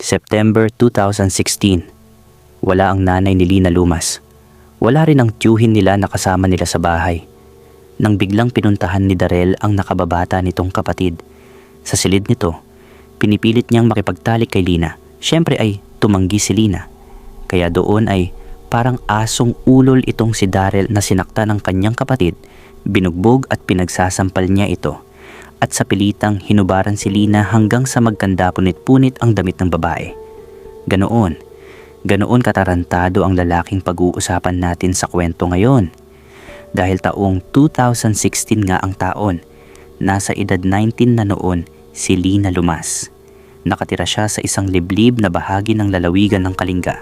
September 2016. Wala ang nanay ni Lina Lumas. Wala rin ang tiyuhin nila na kasama nila sa bahay. Nang biglang pinuntahan ni Darrell ang nakababata nitong kapatid. Sa silid nito, pinipilit niyang makipagtalik kay Lina. Siyempre ay tumanggi si Lina. Kaya doon ay parang asong ulol itong si Darrell na sinakta ng kanyang kapatid, binugbog at pinagsasampal niya ito. At sa pilitang hinubaran si Lina hanggang sa magkanda punit-punit ang damit ng babae. Ganoon katarantado ang lalaking pag-uusapan natin sa kwento ngayon. Dahil taong 2016 nga ang taon, nasa edad 19 na noon si Lina Lumas. Nakatira siya sa isang liblib na bahagi ng lalawigan ng Kalinga.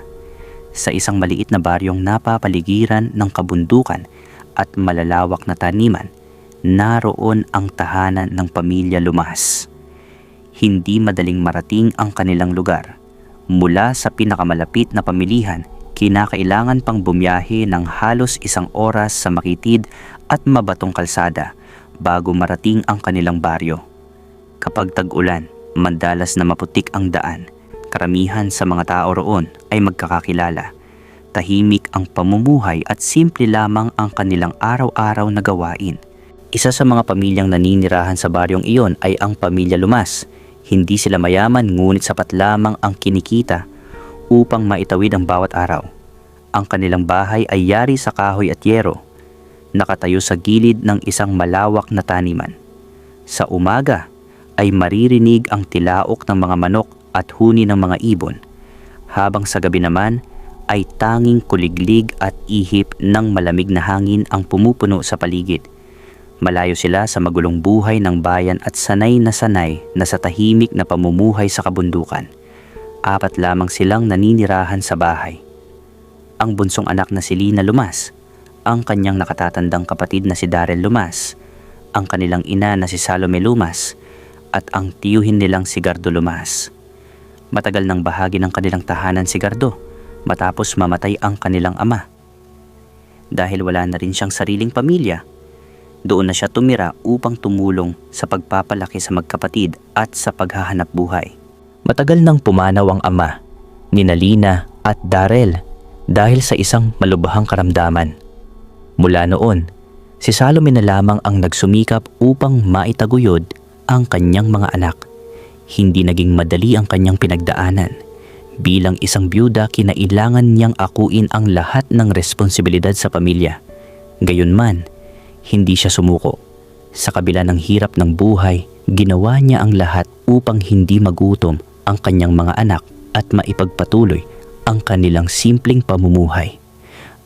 Sa isang maliit na baryong napapaligiran ng kabundukan at malalawak na taniman, naroon ang tahanan ng pamilya Lumas. Hindi madaling marating ang kanilang lugar. Mula sa pinakamalapit na pamilihan, kinakailangan pang bumiyahe ng halos 1 oras sa makitid at mabatong kalsada bago marating ang kanilang baryo. Kapag tag-ulan, madalas na maputik ang daan. Karamihan sa mga tao roon ay magkakakilala. Tahimik ang pamumuhay at simple lamang ang kanilang araw-araw na gawain. Isa sa mga pamilyang naninirahan sa baryong iyon ay ang pamilya Lumas. Hindi sila mayaman ngunit sapat lamang ang kinikita upang maitawid ang bawat araw. Ang kanilang bahay ay yari sa kahoy at yero, nakatayo sa gilid ng isang malawak na taniman. Sa umaga ay maririnig ang tilaok ng mga manok at huni ng mga ibon, habang sa gabi naman ay tanging kuliglig at ihip ng malamig na hangin ang pumupuno sa paligid. Malayo sila sa magulong buhay ng bayan at sanay na sa tahimik na pamumuhay sa kabundukan. 4 lamang silang naninirahan sa bahay. Ang bunsong anak na si Lina Lumas, ang kanyang nakatatandang kapatid na si Darrell Lumas, ang kanilang ina na si Salome Lumas, at ang tiyuhin nilang si Gardo Lumas. Matagal nang bahagi ng kanilang tahanan si Gardo matapos mamatay ang kanilang ama. Dahil wala na rin siyang sariling pamilya, doon na siya tumira upang tumulong sa pagpapalaki sa magkapatid at sa paghahanap buhay. Matagal nang pumanaw ang ama ni Lina at Darrell dahil sa isang malubhang karamdaman. Mula noon, si Salome na lamang ang nagsumikap upang maitaguyod ang kanyang mga anak. Hindi naging madali ang kanyang pinagdaanan. Bilang isang byuda, kinailangan niyang akuin ang lahat ng responsibilidad sa pamilya. Gayunman, hindi siya sumuko. Sa kabila ng hirap ng buhay, ginawa niya ang lahat upang hindi magutom ang kanyang mga anak at maipagpatuloy ang kanilang simpleng pamumuhay.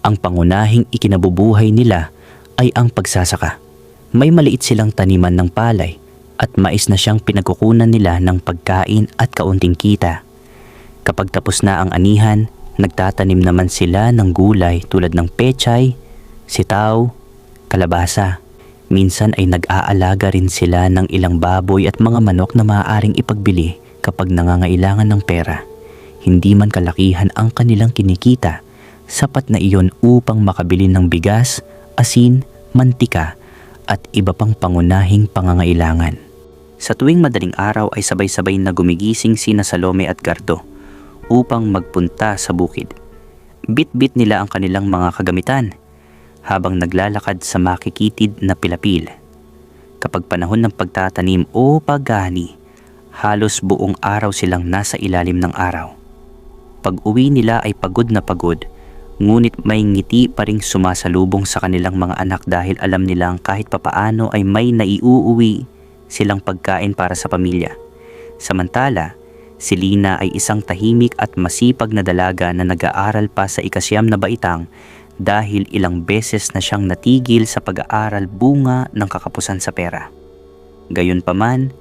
Ang pangunahing ikinabubuhay nila ay ang pagsasaka. May maliit silang taniman ng palay at mais na siyang pinagkukunan nila ng pagkain at kaunting kita. Kapag tapos na ang anihan, nagtatanim naman sila ng gulay tulad ng pechay, sitaw, kalabasa. Minsan ay nag-aalaga rin sila ng ilang baboy at mga manok na maaaring ipagbili kapag nangangailangan ng pera. Hindi man kalakihan ang kanilang kinikita, sapat na iyon upang makabili ng bigas, asin, mantika at iba pang pangunahing pangangailangan. Sa tuwing madaling araw ay sabay-sabay na gumigising sina Salome at Gardo upang magpunta sa bukid. Bit-bit nila ang kanilang mga kagamitan habang naglalakad sa makikitid na pilapil. Kapag panahon ng pagtatanim o paghahani, halos buong araw silang nasa ilalim ng araw. Pag-uwi nila ay pagod na pagod, ngunit may ngiti pa ring sumasalubong sa kanilang mga anak dahil alam nilang kahit papaano ay may naiuuwi silang pagkain para sa pamilya. Samantala, si Lina ay isang tahimik at masipag na dalaga na nag-aaral pa sa ika-9 na baitang dahil ilang beses na siyang natigil sa pag-aaral bunga ng kakapusan sa pera. Gayunpaman,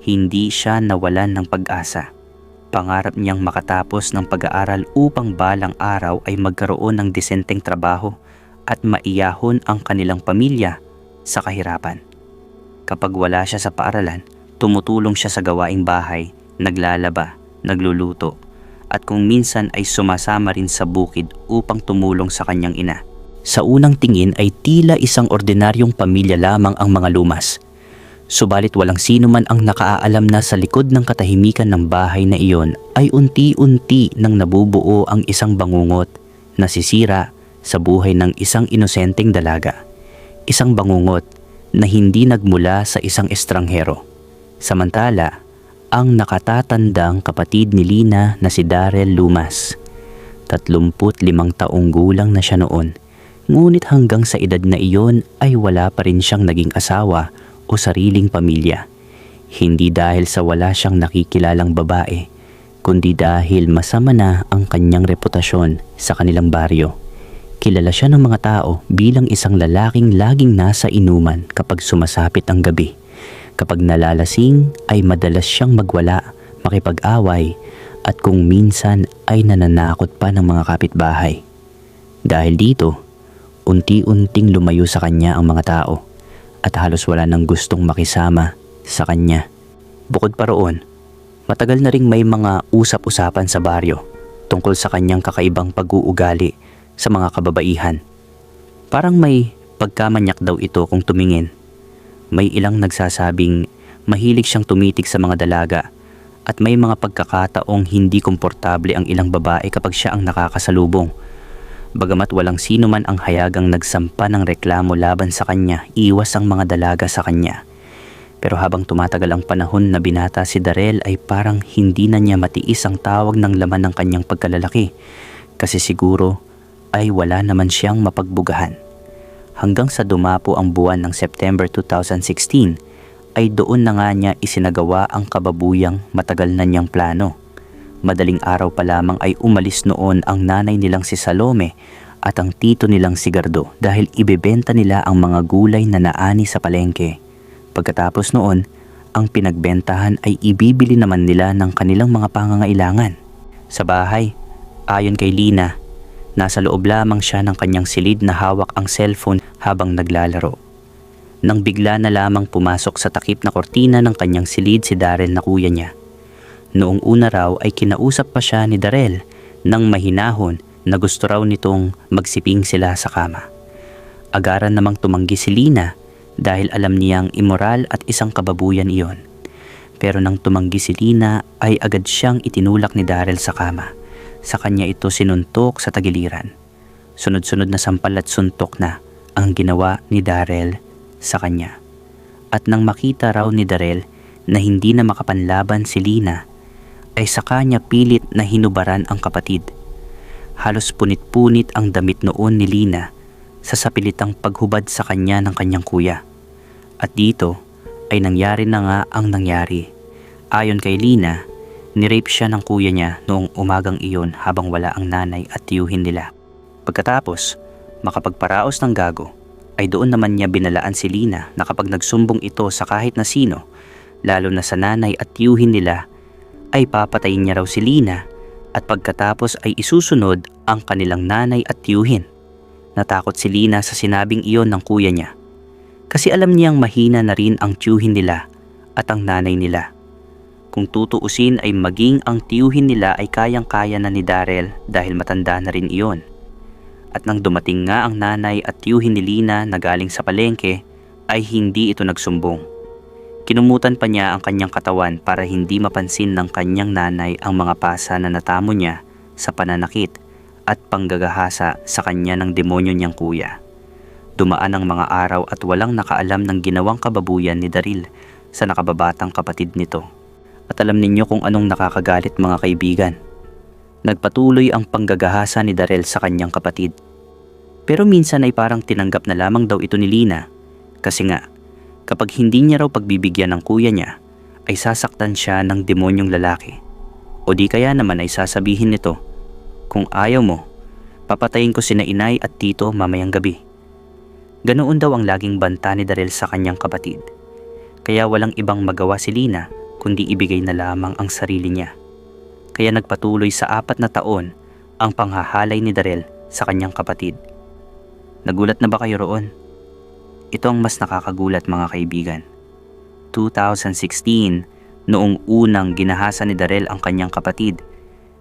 hindi siya nawalan ng pag-asa. Pangarap niyang makatapos ng pag-aaral upang balang araw ay magkaroon ng disenteng trabaho at maiyahon ang kanilang pamilya sa kahirapan. Kapag wala siya sa paaralan, tumutulong siya sa gawaing bahay, naglalaba, nagluluto, at kung minsan ay sumasama rin sa bukid upang tumulong sa kanyang ina. Sa unang tingin ay tila isang ordinaryong pamilya lamang ang mga Lumas. Subalit walang sino man ang nakaalam na sa likod ng katahimikan ng bahay na iyon ay unti-unti nang nabubuo ang isang bangungot na sisira sa buhay ng isang inosenteng dalaga. Isang bangungot na hindi nagmula sa isang estranghero. Samantala, ang nakatatandang kapatid ni Lina na si Darrell Lumas. 35 taong gulang na siya noon. Ngunit hanggang sa edad na iyon ay wala pa rin siyang naging asawa o sariling pamilya. Hindi dahil sa wala siyang nakikilalang babae, kundi dahil masama na ang kanyang reputasyon sa kanilang baryo. Kilala siya ng mga tao bilang isang lalaking laging nasa inuman kapag sumasapit ang gabi. Kapag nalalasing ay madalas siyang magwala, makipag-away at kung minsan ay nananakot pa ng mga kapitbahay. Dahil dito, unti-unting lumayo sa kanya ang mga tao at halos wala nang gustong makisama sa kanya. Bukod pa roon, matagal na ring may mga usap-usapan sa baryo tungkol sa kanyang kakaibang pag-uugali sa mga kababaihan. Parang may pagkamanyak daw ito kung tumingin. May ilang nagsasabing mahilig siyang tumitig sa mga dalaga at may mga pagkakataong hindi komportable ang ilang babae kapag siya ang nakakasalubong. Bagamat walang sino man ang hayagang nagsampa ng reklamo laban sa kanya, iwas ang mga dalaga sa kanya. Pero habang tumatagal ang panahon na binata si Darrell ay parang hindi na niya matiis ang tawag ng laman ng kanyang pagkalalaki kasi siguro ay wala naman siyang mapagbugahan. Hanggang sa dumapo ang buwan ng September 2016 ay doon na nga niya isinagawa ang kababuyang matagal na niyang plano. Madaling araw pa lamang ay umalis noon ang nanay nilang si Salome at ang tito nilang si Gardo dahil ibebenta nila ang mga gulay na naani sa palengke. Pagkatapos noon, ang pinagbentahan ay ibibili naman nila ng kanilang mga pangangailangan. Sa bahay, ayon kay Lina, nasa loob lamang siya ng kanyang silid na hawak ang cellphone habang naglalaro. Nang bigla na lamang pumasok sa takip na kortina ng kanyang silid si Darrell na kuya niya. Noong una raw ay kinausap pa siya ni Darrell nang mahinahon na gusto raw nitong magsiping sila sa kama. Agaran namang tumanggi si Lina dahil alam niyang immoral at isang kababuyan iyon. Pero nang tumanggi si Lina ay agad siyang itinulak ni Darrell sa kama. Sa kanya ito sinuntok sa tagiliran. Sunod-sunod na sampal at suntok na ang ginawa ni Darrell sa kanya. At nang makita raw ni Darrell na hindi na makapanlaban si Lina, ay saka niya pilit na hinubaran ang kapatid. Halos punit-punit ang damit noon ni Lina sa sapilitang paghubad sa kanya ng kanyang kuya. At dito ay nangyari na nga ang nangyari. Ayon kay Lina, nirape siya ng kuya niya noong umagang iyon habang wala ang nanay at tiyuhin nila. Pagkatapos, makapagparaos ng gago, ay doon naman niya binalaan si Lina na kapag nagsumbong ito sa kahit na sino, lalo na sa nanay at tiyuhin nila, ay papatayin niya raw si Lina at pagkatapos ay isusunod ang kanilang nanay at tiyuhin. Natakot si Lina sa sinabing iyon ng kuya niya kasi alam niyang mahina na rin ang tiyuhin nila at ang nanay nila. Kung tutuusin ay maging ang tiyuhin nila ay kayang-kaya na ni Darrell dahil matanda na rin iyon. At nang dumating nga ang nanay at tiyuhin ni Lina na galing sa palengke ay hindi ito nagsumbong. Kinumutan pa niya ang kanyang katawan para hindi mapansin ng kanyang nanay ang mga pasa na natamo niya sa pananakit at panggagahasa sa kanya ng demonyo niyang kuya. Dumaan ang mga araw at walang nakaalam ng ginawang kababuyan ni Darrell sa nakababatang kapatid nito. At alam ninyo kung anong nakakagalit mga kaibigan. Nagpatuloy ang panggagahasa ni Darrell sa kanyang kapatid. Pero minsan ay parang tinanggap na lamang daw ito ni Lina kasi nga, kapag hindi niya raw pagbibigyan ng kuya niya, ay sasaktan siya ng demonyong lalaki. O di kaya naman ay sasabihin nito, kung ayaw mo, papatayin ko sina inay at tito mamayang gabi. Ganoon daw ang laging banta ni Darrell sa kanyang kapatid. Kaya walang ibang magawa si Lina kundi ibigay na lamang ang sarili niya. Kaya nagpatuloy sa 4 na taon ang panghahalay ni Darrell sa kanyang kapatid. Nagulat na ba kayo roon? Ito ang mas nakakagulat mga kaibigan. 2016, noong unang ginahasa ni Darrell ang kanyang kapatid,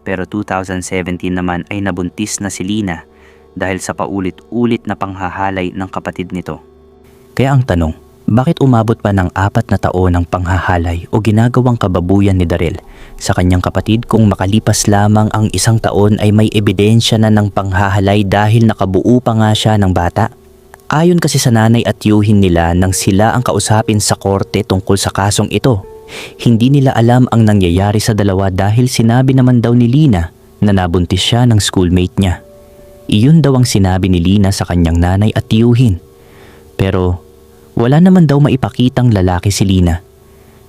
pero 2017 naman ay nabuntis na si Lina dahil sa paulit-ulit na panghahalay ng kapatid nito. Kaya ang tanong, Bakit umabot pa ng 4 na taon ang panghahalay o ginagawang kababuyan ni Darrell sa kanyang kapatid kung makalipas lamang ang 1 taon ay may ebidensya na ng panghahalay dahil nakabuo pa nga siya ng bata? Ayon kasi sa nanay at tiyuhin nila nang sila ang kausapin sa korte tungkol sa kasong ito, hindi nila alam ang nangyayari sa dalawa dahil sinabi naman daw ni Lina na nabuntis siya ng schoolmate niya. Iyon daw ang sinabi ni Lina sa kanyang nanay at tiyuhin. Pero wala naman daw maipakitang lalaki si Lina.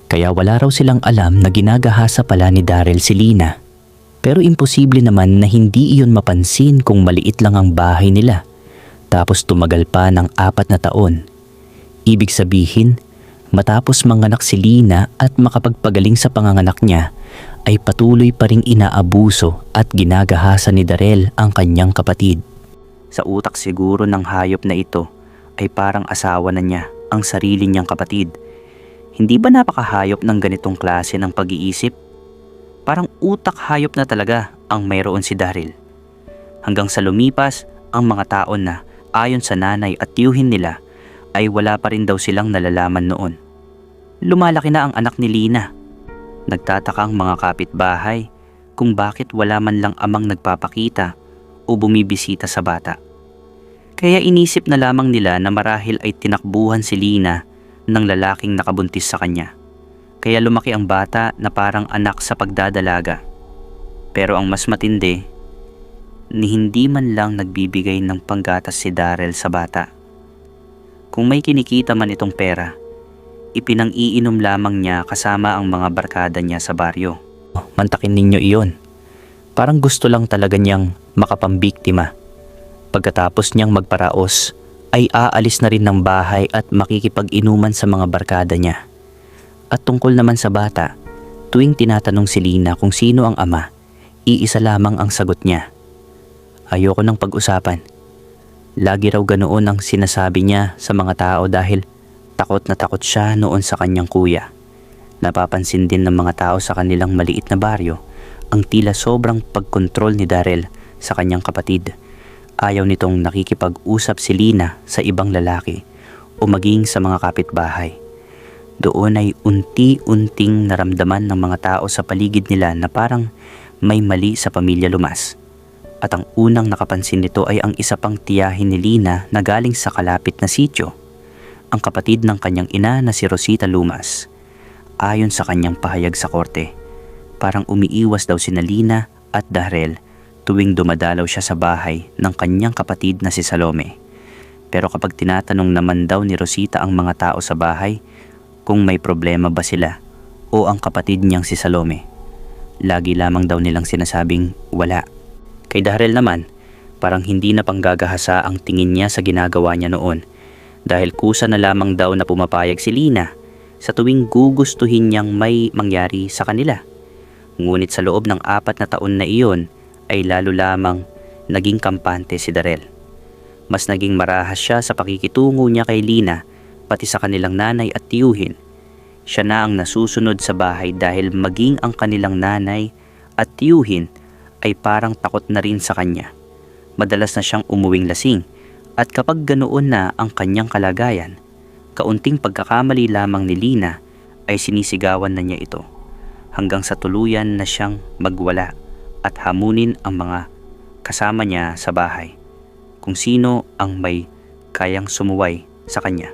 Kaya wala raw silang alam na ginagahasa pala ni Darrell si Lina. Pero imposible naman na hindi iyon mapansin kung maliit lang ang bahay nila. Tapos tumagal pa ng 4 na taon. Ibig sabihin, matapos manganak si Lina at makapagpagaling sa panganganak niya, ay patuloy pa ring inaabuso at ginagahasa ni Darrell ang kanyang kapatid. Sa utak siguro ng hayop na ito ay parang asawa na niya ang sarili niyang kapatid. Hindi ba napakahayop ng ganitong klase ng pag-iisip? Parang utak hayop na talaga ang mayroon si Darrell. Hanggang sa lumipas ang mga taon na ayon sa nanay at tiyuhin nila ay wala pa rin daw silang nalalaman noon. Lumalaki na ang anak ni Lina. Nagtataka ang mga kapitbahay kung bakit wala man lang amang nagpapakita o bumibisita sa bata. Kaya inisip na lamang nila na marahil ay tinakbuhan si Lina ng lalaking nakabuntis sa kanya. Kaya lumaki ang bata na parang anak sa pagdadalaga. Pero ang mas matindi, ni hindi man lang nagbibigay ng panggatas si Darrell sa bata. Kung may kinikita man itong pera, ipinang-iinom lamang niya kasama ang mga barkada niya sa baryo. Mantakin ninyo iyon. Parang gusto lang talaga niyang makapambiktima. Pagkatapos niyang magparaos, ay aalis na rin ng bahay at makikipag-inuman sa mga barkada niya. At tungkol naman sa bata, tuwing tinatanong si Lina kung sino ang ama, iisa lamang ang sagot niya. Ayoko nang pag-usapan. Lagi raw ganoon ang sinasabi niya sa mga tao dahil takot na takot siya noon sa kanyang kuya. Napapansin din ng mga tao sa kanilang maliit na baryo ang tila sobrang pagkontrol ni Darrell sa kanyang kapatid. Ayaw nitong nakikipag-usap si Lina sa ibang lalaki o maging sa mga kapitbahay. Doon ay unti-unting naramdaman ng mga tao sa paligid nila na parang may mali sa pamilya Lumas. At ang unang nakapansin nito ay ang isa pang tiyahin ni Lina na galing sa kalapit na sitio, ang kapatid ng kanyang ina na si Rosita Lumas. Ayon sa kanyang pahayag sa korte, parang umiiwas daw sina Lina at Darrell tuwing dumadalaw siya sa bahay ng kanyang kapatid na si Salome. Pero kapag tinatanong naman daw ni Rosita ang mga tao sa bahay kung may problema ba sila o ang kapatid niyang si Salome, lagi lamang daw nilang sinasabing wala. Kay Darrell naman, parang hindi na panggagahasa ang tingin niya sa ginagawa niya noon dahil kusa na lamang daw na pumapayag si Lina sa tuwing gugustuhin niyang may mangyari sa kanila. Ngunit sa loob ng 4 na taon na iyon ay lalo lamang naging kampante si Darrell. Mas naging marahas siya sa pakikitungo niya kay Lina pati sa kanilang nanay at tiyuhin. Siya na ang nasusunod sa bahay dahil maging ang kanilang nanay at tiyuhin ay parang takot na rin sa kanya. Madalas na siyang umuwing lasing at kapag ganoon na ang kanyang kalagayan, kaunting pagkakamali lamang ni Lina ay sinisigawan na niya ito hanggang sa tuluyan na siyang magwala at hamunin ang mga kasama niya sa bahay kung sino ang may kayang sumuway sa kanya.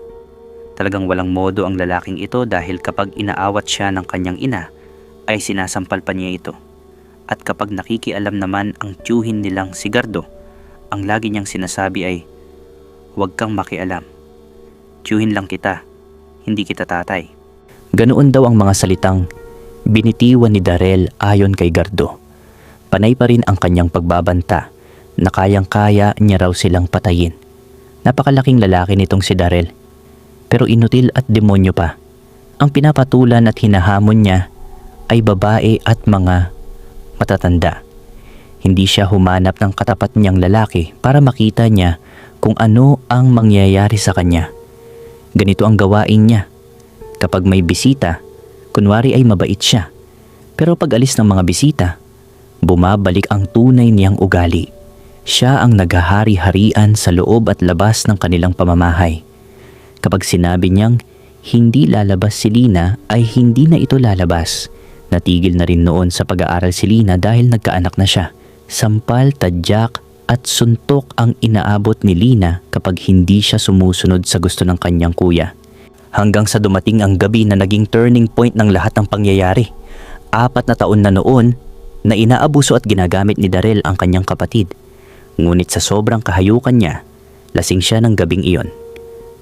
Talagang walang modo ang lalaking ito dahil kapag inaawat siya ng kanyang ina ay sinasampal pa niya ito. At kapag nakikialam naman ang tiyuhin nilang si Gardo, ang lagi niyang sinasabi ay, "Huwag kang makialam. Tiyuhin lang kita, hindi kita tatay." Ganoon daw ang mga salitang binitiwan ni Darrell ayon kay Gardo. Panay pa rin ang kanyang pagbabanta na kayang-kaya niya raw silang patayin. Napakalaking lalaki nitong si Darrell. Pero inutil at demonyo pa. Ang pinapatulan at hinahamon niya ay babae at mga matatanda. Hindi siya humanap ng katapat niyang lalaki para makita niya kung ano ang mangyayari sa kanya. Ganito ang gawain niya. Kapag may bisita, kunwari ay mabait siya. Pero pag alis ng mga bisita, bumabalik ang tunay niyang ugali. Siya ang naghahari-harian sa loob at labas ng kanilang pamamahay. Kapag sinabi niyang hindi lalabas si Lina ay hindi na ito lalabas. Natigil na rin noon sa pag-aaral si Lina dahil nagkaanak na siya. Sampal, tadyak at suntok ang inaabot ni Lina kapag hindi siya sumusunod sa gusto ng kanyang kuya. Hanggang sa dumating ang gabi na naging turning point ng lahat ng pangyayari. 4 na taon na noon na inaabuso at ginagamit ni Darrell ang kanyang kapatid. Ngunit sa sobrang kahayukan niya, lasing siya ng gabing iyon.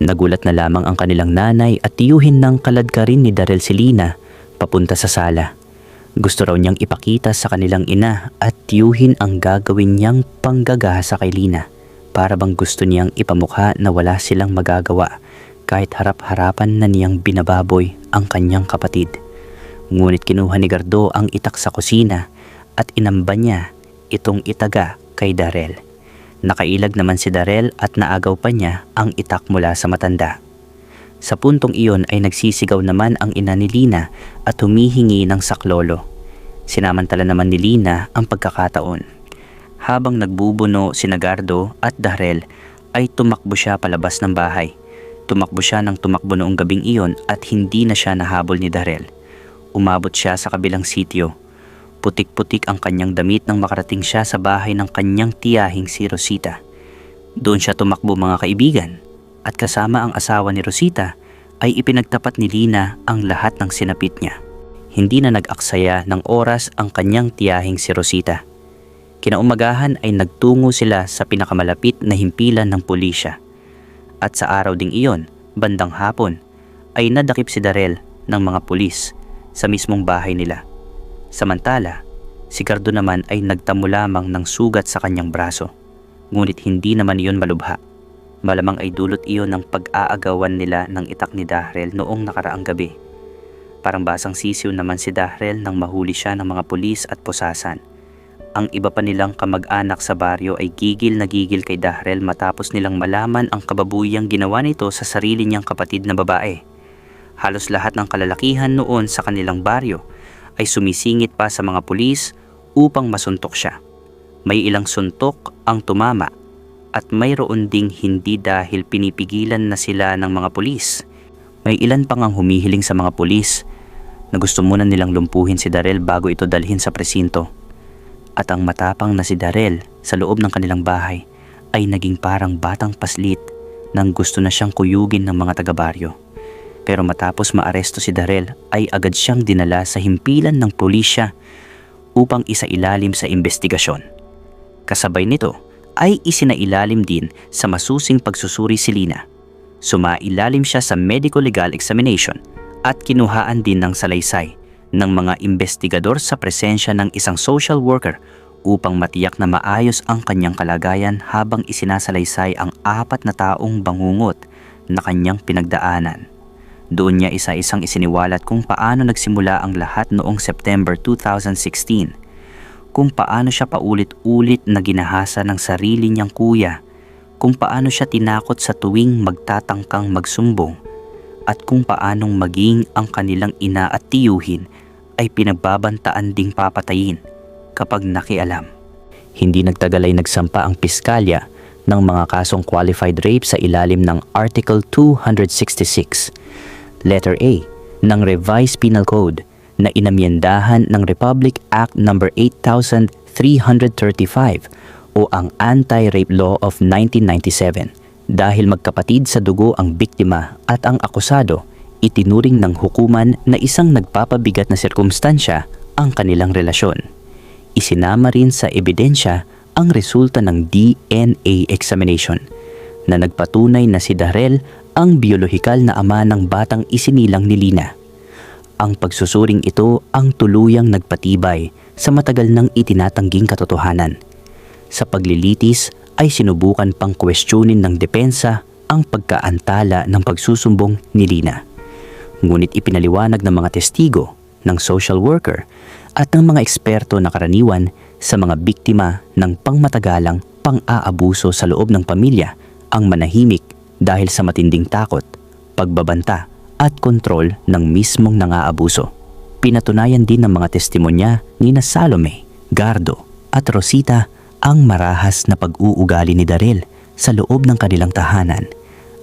Nagulat na lamang ang kanilang nanay at tiyuhin ng kaladkarin ni Darrell si Lina papunta sa sala. Gusto raw niyang ipakita sa kanilang ina at tiyuhin ang gagawin niyang panggagahasa kay Lina, para bang gusto niyang ipamukha na wala silang magagawa kahit harap-harapan na niyang binababoy ang kanyang kapatid. Ngunit kinuha ni Gardo ang itak sa kusina at inamba niya itong itaga kay Darrell. Nakailag naman si Darrell at naagaw pa niya ang itak mula sa matanda. Sa puntong iyon ay nagsisigaw naman ang ina ni Lina at humihingi ng saklolo. Sinamantala naman ni Lina ang pagkakataon. Habang nagbubuno si Gardo at Darrell ay tumakbo siya palabas ng bahay. Tumakbo siya ng tumakbo noong gabing iyon at hindi na siya nahabol ni Darrell. Umabot siya sa kabilang sitio. Putik-putik ang kanyang damit nang makarating siya sa bahay ng kanyang tiyahing si Rosita. Doon siya tumakbo mga kaibigan at kasama ang asawa ni Rosita ay ipinagtapat ni Lina ang lahat ng sinapit niya. Hindi na nag-aksaya ng oras ang kanyang tiyahing si Rosita. Kinaumagahan ay nagtungo sila sa pinakamalapit na himpilan ng pulisya. At sa araw ding iyon, bandang hapon, ay nadakip si Darrell ng mga pulis sa mismong bahay nila. Samantala, si Gardo naman ay nagtamo lamang ng sugat sa kanyang braso. Ngunit hindi naman iyon malubha. Malamang ay dulot iyon ng pag-aagawan nila ng itak ni Darrell noong nakaraang gabi. Parang basang sisiw naman si Darrell nang mahuli siya ng mga pulis at pusasan. Ang iba pa nilang kamag-anak sa baryo ay gigil na gigil kay Darrell matapos nilang malaman ang kababuyang ginawa nito sa sarili niyang kapatid na babae. Halos lahat ng kalalakihan noon sa kanilang baryo ay sumisingit pa sa mga pulis upang masuntok siya. May ilang suntok ang tumama at mayroon ding hindi dahil pinipigilan na sila ng mga pulis. May ilan pang ang humihiling sa mga pulis na gusto muna nilang lumpuhin si Darrell bago ito dalhin sa presinto. At ang matapang na si Darrell sa loob ng kanilang bahay ay naging parang batang paslit nang gusto na siyang kuyugin ng mga taga-baryo. Pero matapos maaresto si Darrell ay agad siyang dinala sa himpilan ng pulisya upang isailalim sa investigasyon. Kasabay nito ay isinailalim din sa masusing pagsusuri si Lina. Sumailalim siya sa medical legal examination at kinuhaan din ng salaysay ng mga investigador sa presensya ng isang social worker upang matiyak na maayos ang kanyang kalagayan habang isinasalaysay ang 4 na taong bangungot na kanyang pinagdaanan. Doon niya isa-isang isiniwalat kung paano nagsimula ang lahat noong September 2016, kung paano siya paulit-ulit na ginahasa ng sarili niyang kuya, kung paano siya tinakot sa tuwing magtatangkang magsumbong, at kung paanong maging ang kanilang ina at tiyuhin ay pinagbabantaan ding papatayin kapag nakialam. Hindi nagtagal ay nagsampa ang piskalya ng mga kasong qualified rape sa ilalim ng Article 266, Letter A ng Revised Penal Code na inamyendahan ng Republic Act No. 8335 o ang Anti-Rape Law of 1997. Dahil magkapatid sa dugo ang biktima at ang akusado, itinuring ng hukuman na isang nagpapabigat na sirkumstansya ang kanilang relasyon. Isinama rin sa ebidensya ang resulta ng DNA examination na nagpatunay na si Darrell ang biolohikal na ama ng batang isinilang ni Lina. Ang pagsusuring ito ang tuluyang nagpatibay sa matagal nang itinatangging katotohanan. Sa paglilitis ay sinubukan pang kwestiyonin ng depensa ang pagkaantala ng pagsusumbong ni Lina. Ngunit ipinaliwanag ng mga testigo, ng social worker at ng mga eksperto na karaniwan sa mga biktima ng pangmatagalang pang-aabuso sa loob ng pamilya ang manahimik dahil sa matinding takot, pagbabanta at kontrol ng mismong nang-aabuso. Pinatunayan din ng mga testimonya ni Salome, Gardo at Rosita ang marahas na pag-uugali ni Darrell sa loob ng kanilang tahanan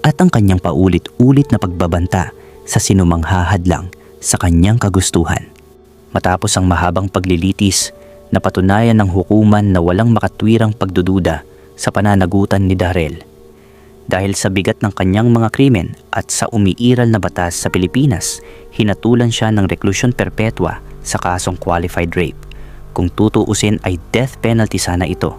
at ang kanyang paulit-ulit na pagbabanta sa sinumang hahadlang sa kanyang kagustuhan. Matapos ang mahabang paglilitis, napatunayan ng hukuman na walang makatwirang pagdududa sa pananagutan ni Darrell. Dahil sa bigat ng kanyang mga krimen at sa umiiral na batas sa Pilipinas, hinatulan siya ng reklusyon perpetua sa kasong qualified rape. Kung tutuusin ay death penalty sana ito.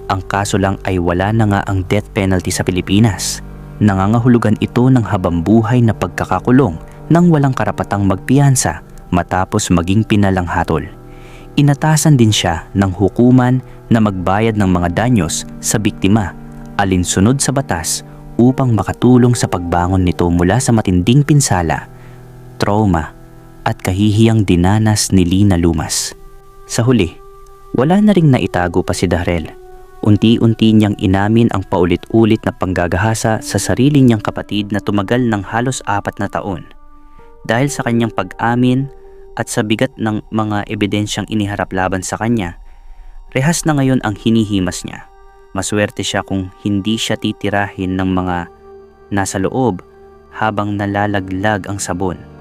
Ang kaso lang ay wala na nga ang death penalty sa Pilipinas. Nangangahulugan ito ng habambuhay na pagkakakulong nang walang karapatang magpiyansa matapos maging pinalanghatol. Inatasan din siya ng hukuman na magbayad ng mga danyos sa biktima alinsunod sa batas upang makatulong sa pagbangon nito mula sa matinding pinsala, trauma at kahihiyang dinanas ni Lina Lumas. Sa huli, wala na ring naitago pa si Darrell. Unti-unti niyang inamin ang paulit-ulit na panggagahasa sa sarili niyang kapatid na tumagal ng halos 4 na taon. Dahil sa kanyang pag-amin at sa bigat ng mga ebidensyang iniharap laban sa kanya, rehas na ngayon ang hinihimas niya. Maswerte siya kung hindi siya titirahin ng mga nasa loob habang nalalaglag ang sabon.